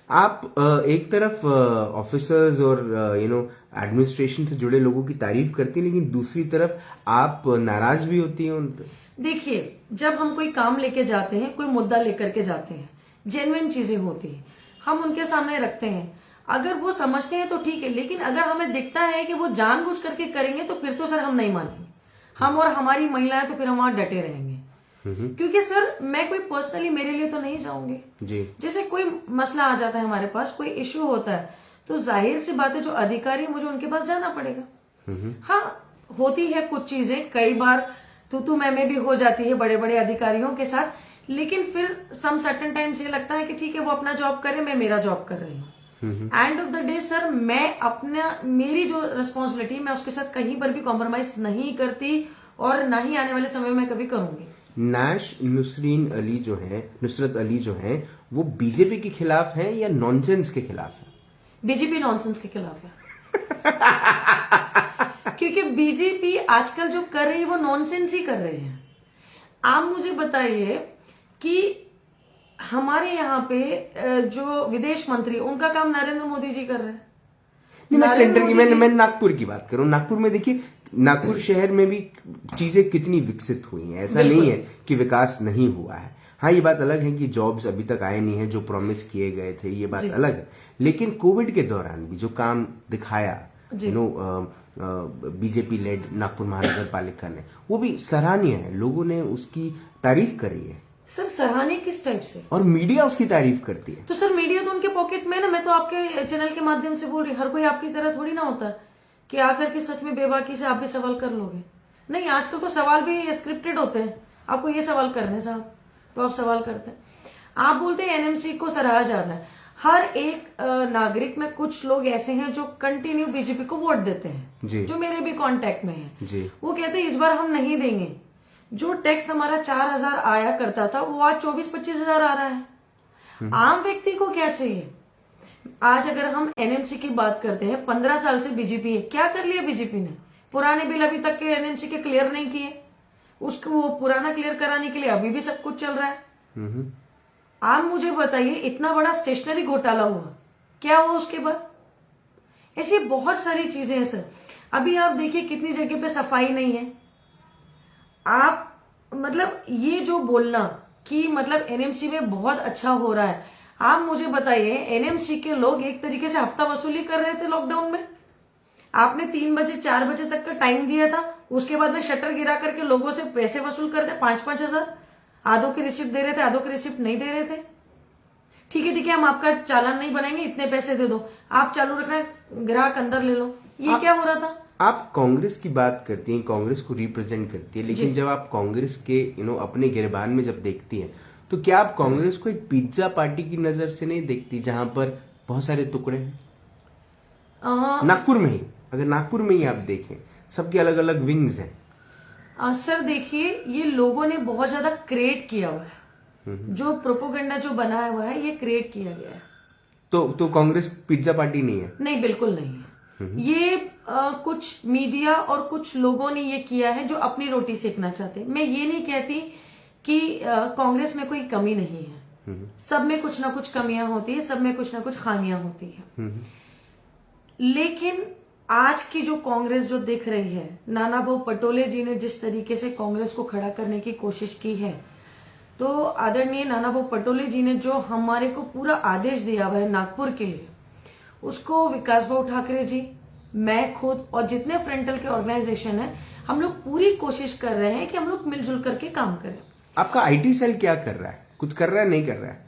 [SPEAKER 1] आप एक तरफ ऑफिसर्स और एडमिनिस्ट्रेशन से जुड़े लोगों की तारीफ करती हैं, लेकिन दूसरी तरफ आप नाराज भी होती हैं उन पर।
[SPEAKER 2] देखिए, जब हम कोई काम लेके जाते हैं, कोई मुद्दा लेकर के जाते हैं, जेन्युइन चीजें होती हैं, हम उनके सामने रखते हैं। अगर वो समझते हैं तो ठीक है, लेकिन अगर हमें दिखता है कि वो जानबूझ करके करेंगे तो फिर तो सर हम नहीं मानेंगे। हम और हमारी महिलाएं तो फिर हम वहां डटे रहेंगे, क्योंकि सर मैं कोई पर्सनली मेरे लिए तो नहीं जाऊंगी जी। जैसे कोई मसला आ जाता है हमारे पास, कोई इश्यू होता है, तो जाहिर सी बात है जो अधिकारी मुझे उनके पास जाना पड़ेगा। हाँ, होती है कुछ चीजें, कई बार तू मैं भी हो जाती है बड़े बड़े अधिकारियों के साथ, लेकिन फिर सम सर्टेन टाइम्स ये लगता है कि ठीक है वो अपना जॉब करे, मैं मेरा जॉब कर रही हूँ। End of the day sir, मैं अपना, मेरी जो रिस्पॉन्सिबिलिटी, मैं उसके साथ कहीं पर भी कॉम्प्रोमाइज नहीं करती और ना ही आने वाले समय में कभी करूंगी।
[SPEAKER 1] नुसरत अली जो है वो बीजेपी के खिलाफ है या नॉनसेंस के खिलाफ है?
[SPEAKER 2] बीजेपी नॉनसेंस के खिलाफ है। क्योंकि बीजेपी आजकल जो कर रही है वो नॉनसेंस ही कर रहे हैं। आप मुझे बताइए कि हमारे यहाँ पे जो विदेश मंत्री, उनका काम नरेंद्र मोदी जी कर रहे हैं।
[SPEAKER 1] नहीं, मैं सेंटर की, मैं नागपुर की बात करूं। नागपुर में देखिए, नागपुर शहर में भी चीजें कितनी विकसित हुई हैं। ऐसा नहीं है कि विकास नहीं हुआ है। हाँ, ये बात अलग है कि जॉब्स अभी तक आए नहीं है जो प्रॉमिस किए गए थे, ये बात अलग है। लेकिन कोविड के दौरान भी जो काम दिखाया बीजेपी लेड नागपुर महानगर पालिका ने, वो भी सराहनीय है। लोगों ने उसकी तारीफ करी है।
[SPEAKER 2] सर सराहनीय किस टाइप से?
[SPEAKER 1] और मीडिया उसकी तारीफ करती है।
[SPEAKER 2] तो सर मीडिया तो उनके पॉकेट में है ना। मैं तो आपके चैनल के माध्यम से बोल रही, हर कोई आपकी तरह थोड़ी ना होता कि आकर के सच में बेबाकी से आप भी सवाल कर लोगे। नहीं, आजकल तो सवाल भी स्क्रिप्टेड होते हैं। आपको ये सवाल करने साहब तो आप सवाल करते हैं। आप बोलते हैं एनएमसी को सराहा जा रहा है। हर एक नागरिक में कुछ लोग ऐसे हैं जो कंटिन्यू बीजेपी को वोट देते हैं, जो मेरे भी कांटेक्ट में हैं। वो कहते हैं इस बार हम नहीं देंगे। जो टैक्स हमारा 4,000 आया करता था वो आज 24-25 हजार आ रहा है। आम व्यक्ति को क्या चाहिए? आज अगर हम एनएमसी की बात करते हैं, 15 साल से बीजेपी है, क्या कर लिया बीजेपी ने? पुराने बिल अभी तक के एनएमसी के क्लियर नहीं किए। उसको वो पुराना क्लियर कराने के लिए अभी भी सब कुछ चल रहा है। आप मुझे बताइए, इतना बड़ा स्टेशनरी घोटाला हुआ, क्या हुआ उसके बाद? ऐसी बहुत सारी चीजें हैं सर। अभी आप देखिए कितनी जगह पे सफाई नहीं है। आप मतलब ये जो बोलना कि मतलब एनएमसी में बहुत अच्छा हो रहा है, आप मुझे बताइए, एनएमसी के लोग एक तरीके से हफ्ता वसूली कर रहे थे लॉकडाउन में। आपने 3 बजे 4 बजे तक का टाइम दिया था, उसके बाद में शटर गिरा करके लोगों से पैसे वसूल करते 5-5 हजार। आधों की रिसिप्ट दे रहे थे, आधों की रिसिप्ट नहीं दे रहे थे। ठीक है, हम आपका चालान नहीं बनाएंगे, इतने पैसे दे दो, आप चालू रखना, ग्राहक अंदर ले लो। ये क्या हो रहा था?
[SPEAKER 1] आप कांग्रेस की बात करती हैं, कांग्रेस को रिप्रेजेंट करती है, लेकिन जब आप कांग्रेस के अपने गिरबान में जब देखती हैं, तो क्या आप कांग्रेस को एक पिज्जा पार्टी की नजर से नहीं देखती, जहां पर बहुत सारे टुकड़े हैं? नागपुर में ही, अगर नागपुर में ही आप देखें, सबके अलग अलग विंग्स हैं।
[SPEAKER 2] सर देखिए, ये लोगों ने बहुत ज्यादा क्रिएट किया हुआ है। जो प्रोपोगंडा जो बनाया हुआ है, ये क्रिएट किया गया है।
[SPEAKER 1] तो कांग्रेस पिज्जा पार्टी नहीं है?
[SPEAKER 2] नहीं, बिल्कुल नहीं है। ये कुछ मीडिया और कुछ लोगों ने ये किया है जो अपनी रोटी सेकना चाहते हैं। मैं ये नहीं कहती कि कांग्रेस में कोई कमी नहीं है। सब में कुछ ना कुछ कमियां होती है, सब में कुछ ना कुछ खामियां होती है। लेकिन आज की जो कांग्रेस जो दिख रही है, नाना भाऊ पटोले जी ने जिस तरीके से कांग्रेस को खड़ा करने की कोशिश की है, तो आदरणीय नाना भाऊ पटोले जी ने जो हमारे को पूरा आदेश दिया हुआ है नागपुर के लिए, उसको विकास भाऊ ठाकरे जी, मैं खुद और जितने फ्रंटल के ऑर्गेनाइजेशन है, हम लोग पूरी कोशिश कर रहे हैं कि हम लोग मिलजुल करके काम करें।
[SPEAKER 1] आपका आईटी सेल क्या कर रहा है? कुछ कर रहा है, नहीं कर रहा है?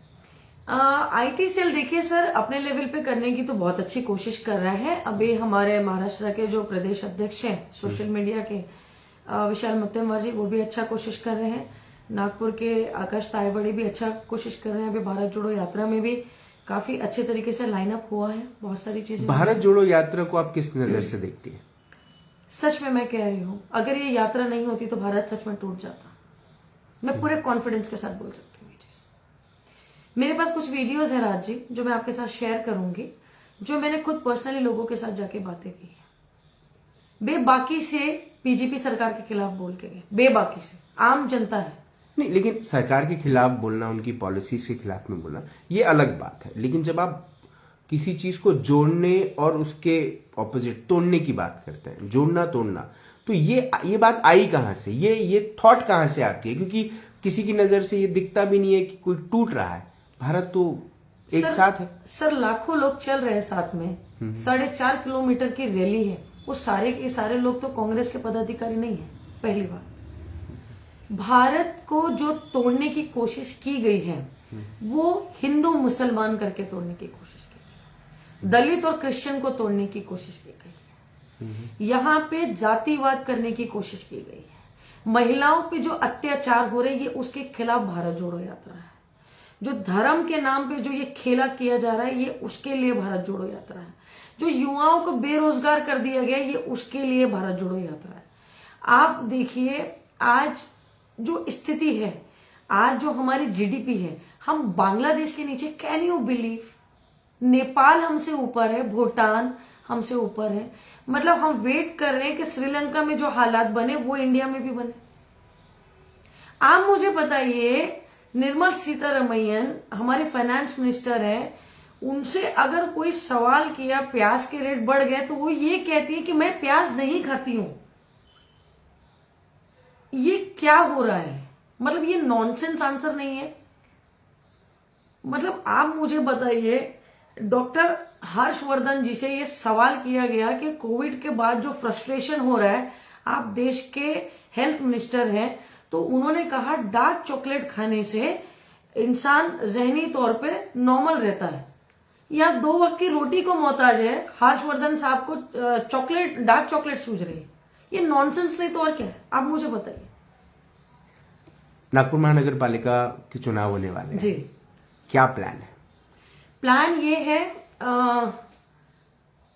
[SPEAKER 2] आईटी सेल देखिए सर, अपने लेवल पे करने की तो बहुत अच्छी कोशिश कर रहा है। अभी हमारे महाराष्ट्र के जो प्रदेश अध्यक्ष हैं सोशल मीडिया के, विशाल मुत्तेमवार जी, वो भी अच्छा कोशिश कर रहे हैं। नागपुर के आकाश तायवड़े भी अच्छा कोशिश कर रहे हैं। अभी भारत जोड़ो यात्रा में भी काफी अच्छे तरीके से लाइनअप हुआ है, बहुत सारी चीजें।
[SPEAKER 1] भारत जोड़ो यात्रा को आप किस नजर से देखती है?
[SPEAKER 2] सच में मैं कह रही हूँ, अगर ये यात्रा नहीं होती तो भारत सच में टूट जाता। मैं पूरे कॉन्फिडेंस के साथ बोल सकती हूँ ये चीज। मेरे पास कुछ वीडियोज है राज जी, जो मैं आपके साथ शेयर करूंगी, जो मैंने खुद पर्सनली लोगों के साथ जाके बातें की है। बेबाकी से बीजेपी सरकार के खिलाफ बोल के गए, बेबाकी से। आम जनता है
[SPEAKER 1] नहीं, लेकिन सरकार के खिलाफ बोलना, उनकी पॉलिसीज के खिलाफ में बोलना, ये अलग बात है। लेकिन जब आप किसी चीज को जोड़ने और उसके ऑपोजिट तोड़ने की बात करते हैं, जोड़ना तोड़ना, तो ये बात आई कहां से? ये थॉट कहां से आती है? क्योंकि किसी की नजर से ये दिखता भी नहीं है कि कोई टूट रहा है। भारत तो एक साथ है
[SPEAKER 2] सर, लाखों लोग चल रहे हैं साथ में। 4.5 किलोमीटर की रैली है, वो सारे के सारे लोग तो कांग्रेस के पदाधिकारी नहीं है। पहली बात, भारत को जो तोड़ने की कोशिश की गई है, वो हिंदू मुसलमान करके तोड़ने की कोशिश की गई, दलित और क्रिश्चियन को तोड़ने की कोशिश की गई है, यहाँ पे जातिवाद करने की कोशिश की गई है, महिलाओं पे जो अत्याचार हो रहे, ये उसके खिलाफ भारत जोड़ो यात्रा है। जो धर्म के नाम पे जो ये खेला किया जा रहा है, ये उसके लिए भारत जोड़ो यात्रा है। जो युवाओं को बेरोजगार कर दिया गया, ये उसके लिए भारत जोड़ो यात्रा है। आप देखिए, आज जो स्थिति है, आज जो हमारी जीडीपी है, हम बांग्लादेश के नीचे, कैन यू बिलीव, नेपाल हमसे ऊपर है, भूटान हमसे ऊपर है। मतलब हम वेट कर रहे हैं कि श्रीलंका में जो हालात बने वो इंडिया में भी बने। आप मुझे बताइए, निर्मला सीतारमण हमारे फाइनेंस मिनिस्टर है, उनसे अगर कोई सवाल किया प्याज के रेट बढ़ गए तो वो ये कहती है कि मैं प्याज नहीं खाती हूं। ये क्या हो रहा है? मतलब ये नॉनसेंस आंसर नहीं है। मतलब आप मुझे बताइए, डॉक्टर हर्षवर्धन जी से ये सवाल किया गया कि कोविड के बाद जो फ्रस्ट्रेशन हो रहा है, आप देश के हेल्थ मिनिस्टर हैं, तो उन्होंने कहा डार्क चॉकलेट खाने से इंसान जहनी तौर पे नॉर्मल रहता है। या 2 वक्त की रोटी को मोहताज है, हर्षवर्धन साहब को चॉकलेट, डार्क चॉकलेट सूझ रही है। ये नॉनसेंस नहीं तो और क्या है? आप मुझे बताइए।
[SPEAKER 1] नागपुर महानगर पालिका के चुनाव होने वाले हैं
[SPEAKER 2] जी,
[SPEAKER 1] क्या प्लान है?
[SPEAKER 2] प्लान ये है,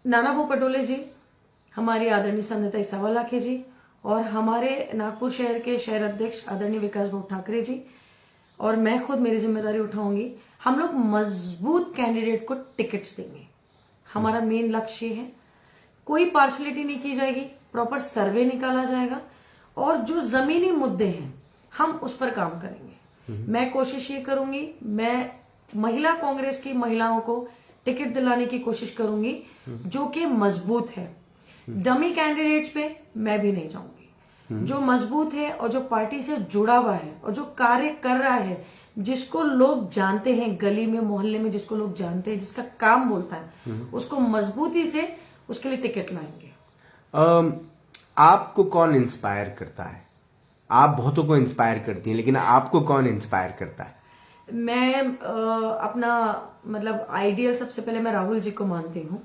[SPEAKER 2] नानाभाऊ पटोले जी, हमारी आदरणीय संध्याताई सवा लाखे जी, और हमारे नागपुर शहर के शहर अध्यक्ष आदरणीय विकास भाऊ ठाकरे जी, और मैं खुद मेरी जिम्मेदारी उठाऊंगी। हम लोग मजबूत कैंडिडेट को टिकट्स देंगे। हमारा मेन लक्ष्य है, कोई पार्शलिटी नहीं की जाएगी, प्रॉपर सर्वे निकाला जाएगा, और जो जमीनी मुद्दे हैं हम उस पर काम करेंगे। मैं कोशिश ये करूंगी, मैं महिला कांग्रेस की महिलाओं को टिकट दिलाने की कोशिश करूंगी जो कि मजबूत है। डमी कैंडिडेट्स पे मैं भी नहीं जाऊंगी। जो मजबूत है और जो पार्टी से जुड़ा हुआ है और जो कार्य कर रहा है, जिसको लोग जानते हैं, गली में मोहल्ले में जिसको लोग जानते हैं, जिसका काम बोलता है, उसको मजबूती से उसके लिए टिकट लाएंगे।
[SPEAKER 1] आपको कौन इंस्पायर करता है? आप बहुतों को इंस्पायर करती हैं, लेकिन आपको कौन इंस्पायर करता है?
[SPEAKER 2] मैं अपना मतलब आइडियल सबसे पहले मैं राहुल जी को मानती हूँ,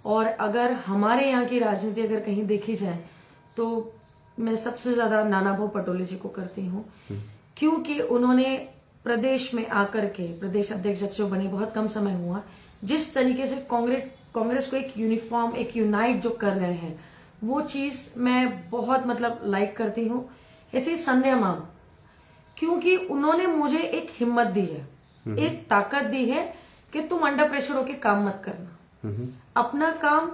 [SPEAKER 2] और अगर हमारे यहाँ की राजनीति अगर कहीं देखी जाए तो मैं सबसे ज्यादा नानाभाऊ पटोले जी को करती हूँ, क्योंकि उन्होंने प्रदेश में आकर के, प्रदेश अध्यक्ष जब से वो बने बहुत कम समय हुआ, जिस तरीके से कांग्रेस को एक यूनिफॉर्म, एक यूनाइट जो कर रहे हैं, वो चीज मैं बहुत मतलब लाइक करती हूँ। ऐसे ही संध्या मैम, क्योंकि उन्होंने मुझे एक हिम्मत दी है, एक ताकत दी है कि तुम अंडर प्रेशर होके काम मत करना, अपना काम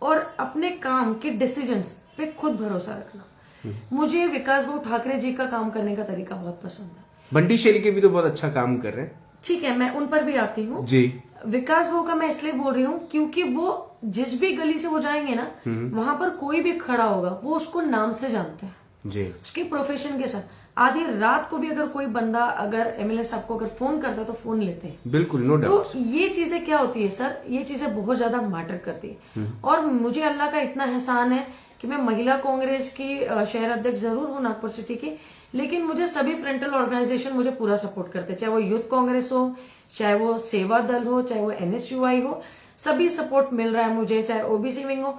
[SPEAKER 2] और अपने काम के डिसीजंस पे खुद भरोसा रखना। मुझे विकास भाऊ ठाकरे जी का काम करने का तरीका बहुत पसंद है।
[SPEAKER 1] बंटी शेल्के भी तो बहुत अच्छा काम कर रहे हैं।
[SPEAKER 2] ठीक है, मैं उन पर भी आती हूँ
[SPEAKER 1] जी।
[SPEAKER 2] विकास भाऊ का मैं इसलिए बोल रही हूँ क्योंकि वो जिस भी गली से वो जाएंगे ना, वहां पर कोई भी खड़ा होगा, वो उसको नाम से जानते हैं
[SPEAKER 1] जी।
[SPEAKER 2] उसके प्रोफेशन के साथ। आधी रात को भी अगर कोई बंदा अगर एमएलए साहब को अगर फोन करता है तो फोन लेते हैं।
[SPEAKER 1] बिल्कुल, नो डाउट।
[SPEAKER 2] तो ये चीजें क्या होती है सर, ये चीजें बहुत ज्यादा मैटर करती है। और मुझे अल्लाह का इतना एहसान है कि मैं महिला कांग्रेस की शहर अध्यक्ष जरूर हूँ नागपुर सिटी की, लेकिन मुझे सभी फ्रंटल ऑर्गेनाइजेशन मुझे पूरा सपोर्ट करते हैं, चाहे वो यूथ कांग्रेस हो, चाहे वो सेवा दल हो, चाहे वो एनएसयूआई हो, सभी सपोर्ट मिल रहा है मुझे, चाहे ओबीसी विंग हो,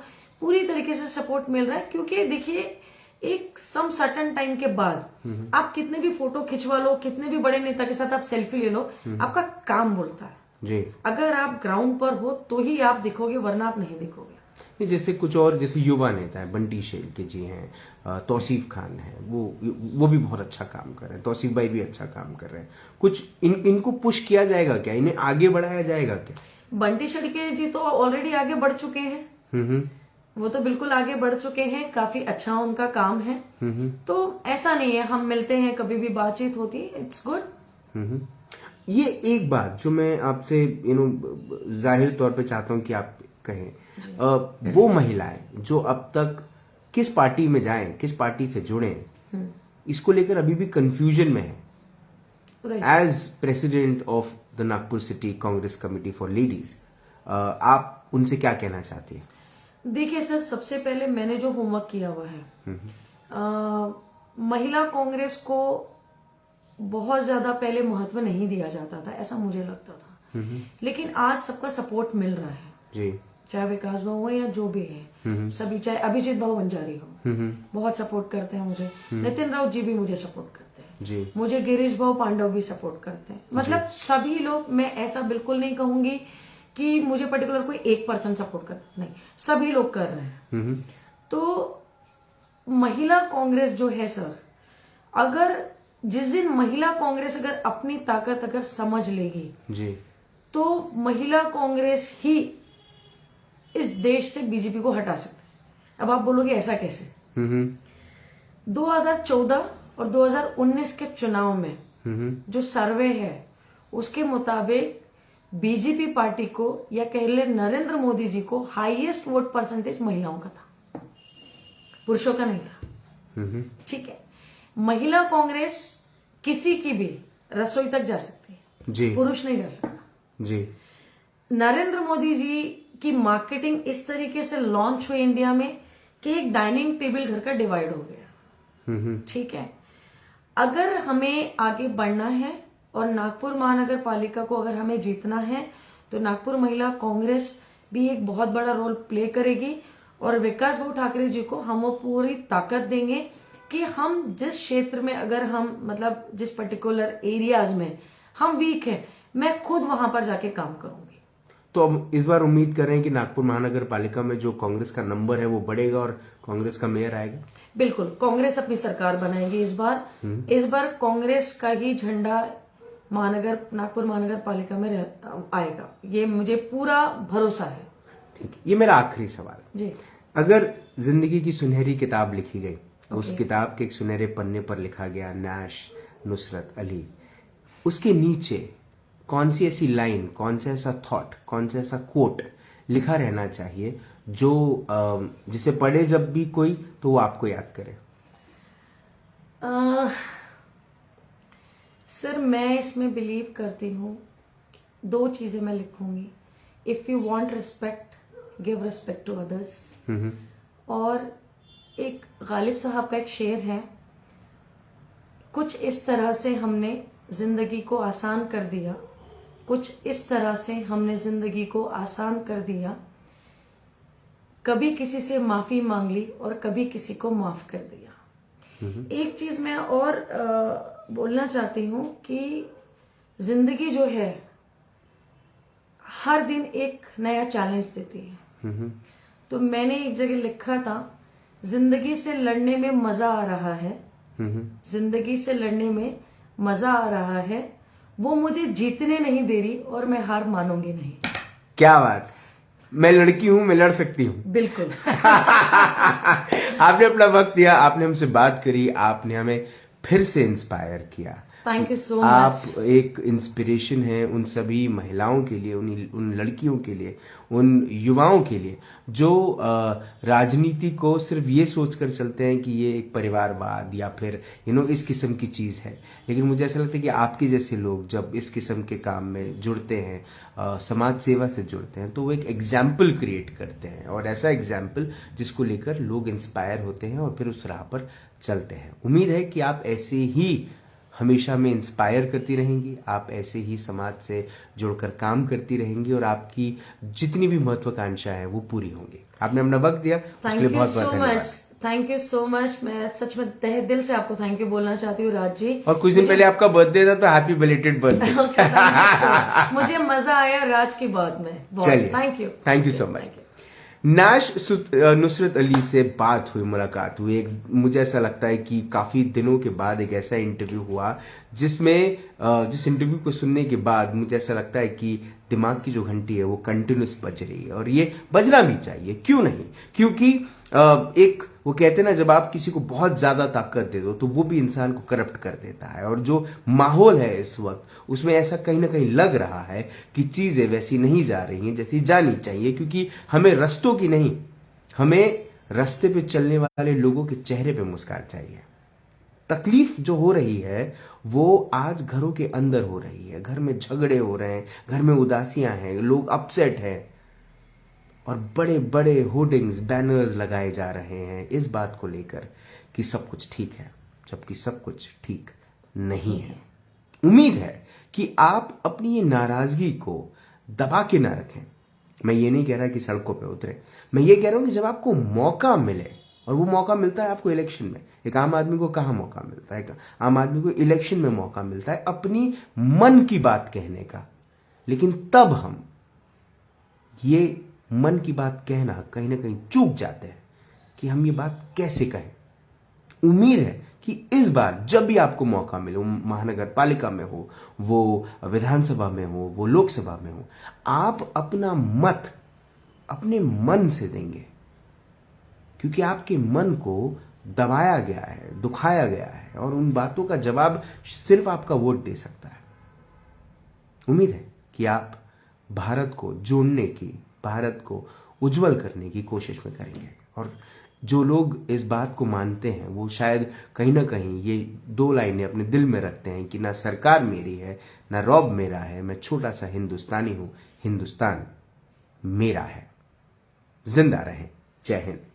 [SPEAKER 2] पूरी तरीके से सपोर्ट मिल रहा है। क्योंकि देखिए, एक सम सर्टन टाइम के बाद आप कितने भी फोटो खिंचवा लो, कितने भी बड़े नेता के साथ आप सेल्फी ले लो, आपका काम बोलता है
[SPEAKER 1] जी।
[SPEAKER 2] अगर आप ग्राउंड पर हो तो ही आप दिखोगे, वरना आप नहीं दिखोगे।
[SPEAKER 1] जैसे कुछ और जैसे युवा नेता है, बंटी शेल्के जी हैं, तौसीफ खान है, वो भी बहुत अच्छा काम कर रहे हैं, तौसीफ भाई भी अच्छा काम कर रहे हैं। कुछ इनको पुश किया जाएगा क्या? इन्हें आगे बढ़ाया जाएगा क्या?
[SPEAKER 2] बंटी शेल्के जी तो ऑलरेडी आगे बढ़ चुके हैं। वो तो बिल्कुल आगे बढ़ चुके हैं, काफी अच्छा उनका काम है। तो ऐसा नहीं है, हम मिलते हैं, कभी भी बातचीत होती है, इट्स गुड।
[SPEAKER 1] ये एक बात जो मैं आपसे जाहिर तौर पे चाहता हूं कि आप कहें, वो महिलाएं जो अब तक किस पार्टी में जाएं, किस पार्टी से जुड़ें, इसको लेकर अभी भी कंफ्यूजन में है। As president of the Nagpur city Congress committee for ladies, आप उनसे क्या कहना चाहती हैं?
[SPEAKER 2] देखिए सर, सबसे पहले मैंने जो होमवर्क किया हुआ है, महिला कांग्रेस को बहुत ज्यादा पहले महत्व नहीं दिया जाता था, ऐसा मुझे लगता था। लेकिन आज सबका सपोर्ट मिल रहा है
[SPEAKER 1] जी।
[SPEAKER 2] चाहे विकास भाऊ हो या जो भी है, सभी, चाहे अभिजीत भाऊ बंजारी हो, बहुत सपोर्ट करते हैं मुझे। नितिन राउत जी भी मुझे सपोर्ट करते हैं
[SPEAKER 1] जी।
[SPEAKER 2] मुझे गिरीश भाऊ पांडव भी सपोर्ट करते हैं। मतलब सभी लोग, मैं ऐसा बिल्कुल नहीं कहूंगी कि मुझे पर्टिकुलर कोई एक पर्सन सपोर्ट करता, नहीं, सभी लोग कर रहे हैं। तो महिला कांग्रेस जो है सर, अगर जिस दिन महिला कांग्रेस अगर अपनी ताकत अगर समझ लेगी
[SPEAKER 1] जी
[SPEAKER 2] तो महिला कांग्रेस ही इस देश से बीजेपी को हटा सकती है। अब आप बोलोगे ऐसा कैसे? 2014 और 2019 के चुनाव में जो सर्वे है उसके मुताबिक बीजेपी पार्टी को या कह ले नरेंद्र मोदी जी को हाईएस्ट वोट परसेंटेज महिलाओं का था, पुरुषों का नहीं था। ठीक है, महिला कांग्रेस किसी की भी रसोई तक जा सकती है
[SPEAKER 1] जी,
[SPEAKER 2] पुरुष नहीं जा सकता
[SPEAKER 1] जी।
[SPEAKER 2] नरेंद्र मोदी जी की मार्केटिंग इस तरीके से लॉन्च हुई इंडिया में कि एक डाइनिंग टेबल घर का डिवाइड हो गया। ठीक है, अगर हमें आगे बढ़ना है और नागपुर महानगर पालिका को अगर हमें जीतना है तो नागपुर महिला कांग्रेस भी एक बहुत बड़ा रोल प्ले करेगी और विकास भाऊ ठाकरे जी को हम वो पूरी ताकत देंगे कि हम जिस क्षेत्र में अगर हम मतलब जिस पर्टिकुलर एरियाज में हम वीक हैं, मैं खुद वहां पर जाके काम करूंगी।
[SPEAKER 1] तो अब इस बार उम्मीद कर रहे हैं कि नागपुर महानगर पालिका में जो कांग्रेस का नंबर है वो बढ़ेगा और कांग्रेस का मेयर आएगा।
[SPEAKER 2] बिल्कुल, कांग्रेस अपनी सरकार बनाएगी इस बार कांग्रेस का ही झंडा नागपुर महानगर पालिका में आएगा, ये मुझे पूरा भरोसा है।
[SPEAKER 1] ठीक है, ये मेरा आखिरी सवाल
[SPEAKER 2] जी।
[SPEAKER 1] अगर जिंदगी की सुनहरी किताब लिखी गई, उस किताब के एक सुनहरे पन्ने पर लिखा गया नाश नुसरत अली, उसके नीचे कौन सी ऐसी लाइन, कौन सा ऐसा थॉट, कौन सा ऐसा कोट लिखा रहना चाहिए जो जिसे पढ़े जब भी कोई तो वो आपको याद करे?
[SPEAKER 2] सर, मैं इसमें बिलीव करती हूँ, दो चीजें मैं लिखूंगी। If you want respect give respect to others, और एक गालिब साहब का एक शेर है, कुछ इस तरह से हमने जिंदगी को आसान कर दिया, कुछ इस तरह से हमने जिंदगी को आसान कर दिया, कभी किसी से माफी मांग ली और कभी किसी को माफ कर दिया। एक चीज मैं और बोलना चाहती हूं कि जिंदगी जो है हर दिन एक नया चैलेंज देती है। तो मैंने एक जगह लिखा था, जिंदगी से लड़ने में मजा आ रहा है, जिंदगी से लड़ने में मजा आ रहा है, वो मुझे जीतने नहीं दे रही और मैं हार मानूंगी नहीं।
[SPEAKER 1] क्या बात, मैं लड़की हूं, मैं लड़ सकती हूं।
[SPEAKER 2] बिल्कुल।
[SPEAKER 1] आपने अपना वक्त दिया, आपने हमसे बात करी, आपने हमें फिर से इंस्पायर किया।
[SPEAKER 2] थैंक यू सो
[SPEAKER 1] आप
[SPEAKER 2] मच।
[SPEAKER 1] एक इंस्पिरेशन है उन सभी महिलाओं के लिए, उन लड़कियों के लिए, उन युवाओं के लिए जो राजनीति को सिर्फ ये सोचकर चलते हैं कि ये एक परिवारवाद या फिर इस किस्म की चीज है। लेकिन मुझे ऐसा लगता है कि आपके जैसे लोग जब इस किस्म के काम में जुड़ते हैं, समाज सेवा से जुड़ते हैं, तो वो एक एग्जाम्पल क्रिएट करते हैं, और ऐसा एग्जाम्पल जिसको लेकर लोग इंस्पायर होते हैं और फिर उस राह पर चलते हैं। उम्मीद है कि आप ऐसे ही हमेशा में इंस्पायर करती रहेंगी, आप ऐसे ही समाज से जुड़कर काम करती रहेंगी और आपकी जितनी भी महत्वाकांक्षा है वो पूरी होंगी। आपने अपना वक्त दिया, उसके लिए बहुत बहुत धन्यवाद।
[SPEAKER 2] Thank you so much. मैं सच में तहे दिल से आपको थैंक यू बोलना चाहती हूँ राज जी।
[SPEAKER 1] और कुछ दिन पहले आपका बर्थडे था, तो हैप्पी बिलेटेड बर्थडे।
[SPEAKER 2] मुझे मजा आया राज की बात में।
[SPEAKER 1] चलिए,
[SPEAKER 2] थैंक यू
[SPEAKER 1] सो मच। नाश नुसरत अली से बात हुई, मुलाकात हुई, एक मुझे ऐसा लगता है कि काफी दिनों के बाद एक ऐसा इंटरव्यू हुआ जिसमें जिस इंटरव्यू को सुनने के बाद मुझे ऐसा लगता है कि दिमाग की जो घंटी है वो कंटिन्यूस बज रही है, और ये बजना भी चाहिए। क्यों नहीं? क्योंकि एक वो कहते हैं ना, जब आप किसी को बहुत ज्यादा ताकत दे दो तो वो भी इंसान को करप्ट कर देता है, और जो माहौल है इस वक्त उसमें ऐसा कहीं ना कहीं लग रहा है कि चीजें वैसी नहीं जा रही हैं जैसी जानी चाहिए। क्योंकि हमें रस्तों की नहीं, हमें रास्ते पे चलने वाले लोगों के चेहरे पे मुस्कान चाहिए। तकलीफ जो हो रही है वो आज घरों के अंदर हो रही है, घर में झगड़े हो रहे हैं, घर में उदासियां हैं, लोग अपसेट हैं, और बड़े बड़े होर्डिंग्स, बैनर्स लगाए जा रहे हैं इस बात को लेकर कि सब कुछ ठीक है, जबकि सब कुछ ठीक नहीं है। उम्मीद है कि आप अपनी ये नाराजगी को दबा के ना रखें। मैं ये नहीं कह रहा कि सड़कों पे उतरे, मैं ये कह रहा हूं कि जब आपको मौका मिले, और वो मौका मिलता है आपको इलेक्शन में। एक आम आदमी को कहां मौका मिलता है? आम आदमी को इलेक्शन में मौका मिलता है अपनी मन की बात कहने का। लेकिन तब हम ये मन की बात कहना कहीं ना कहीं चूक जाते हैं कि हम ये बात कैसे कहें। उम्मीद है कि इस बार जब भी आपको मौका मिले, वो महानगर पालिका में हो, वो विधानसभा में हो, वो लोकसभा में हो, आप अपना मत अपने मन से देंगे, क्योंकि आपके मन को दबाया गया है, दुखाया गया है, और उन बातों का जवाब सिर्फ आपका वोट दे सकता है। उम्मीद है कि आप भारत को जोड़ने की, भारत को उज्जवल करने की कोशिश में करेंगे। और जो लोग इस बात को मानते हैं वो शायद कहीं ना कहीं ये 2 लाइनें अपने दिल में रखते हैं कि ना सरकार मेरी है, ना रौब मेरा है, मैं छोटा सा हिंदुस्तानी हूं, हिंदुस्तान मेरा है। जिंदा रहें। जय हिंद।